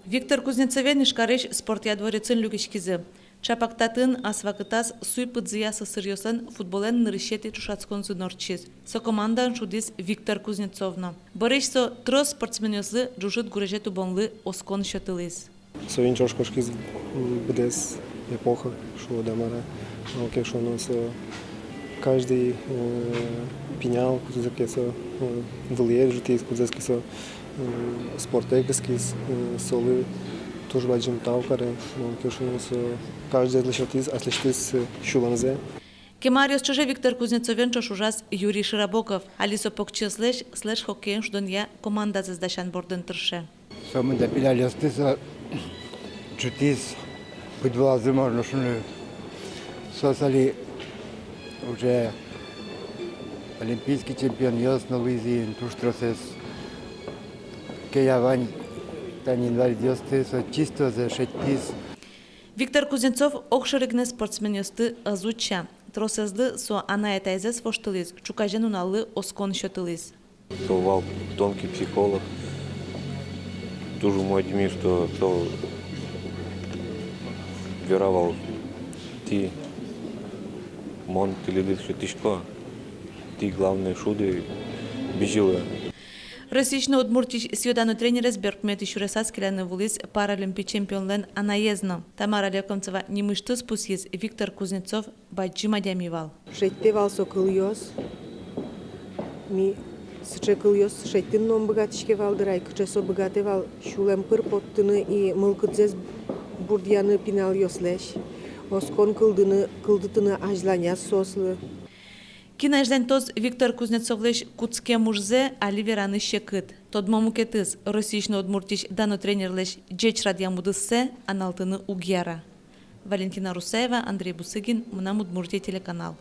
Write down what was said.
Виктор Кузнецовен ишкареш спортя дворецын люгешкизе. Чапактатын асвакытас суй пыдзиясы сырьосын футболен нырышети чушацконзы норчиз. Со командан шудис Виктор Кузнецовна. Боришсо трос спортсменёзы джужит гурежету бонлы оскон шатылыз. Соин чошкошкиз бдес эпоха, шо дамара. Окей, шо нас каждый пенял, кузакеса влияет житейс, кузакеса спортекскис, солы тоже баджим таукаре, окей, шо нас каждый отличитис шуланзе. Кемариос чуже Виктор Кузнецовен чошужас Юрий Широбоков. Алисо покчеслеш слеш хоккейн шдонья команда заздашан борден трше. Самый допиляли остыса чутис подвлазы можно шуны создали уже олимпийский чемпион ясно Луизин туштросес кеявань тани инвалидиостыса чисто за шеттис. Виктор Кузнецов окшеригне спортсменёсты азуча. Тросезды со анаэтайзес воштылыз, чукажен уналы оскон шотылыз. Вал тонкий психолог. Тоже мой адмир, что веровал ты, мон, ты лидишь тишко, ты главные шуды, бежила. Російщина Удмуртіч сьогодні тренера збіркмети Шуресацькіляни вулиць паралімпі чемпіонлен анаєзно. Тамара Лекомцева німишти спусіз Віктор Кузнецов баджі мадямівал. Шеттевал сокыльёс, ми сычекыльёс шеттин ном богатышкевал дырай, кычесо богатевал шулем пыр поттыны и мылкыдзес бурдьяны пинал ёслеш. Оскон кылдытыны ажланяс сослы. Кинажден тоз Виктор Кузнецовлеш куцке мужзе аливераны шекыт. Тодмому кетыз Російщина Удмуртіч дано тренерлеш джеч радиамудыссе аналтыны угьяра. Валентина Русаева, Андрей Бусыгин, Мунам Удмуртия телеканал.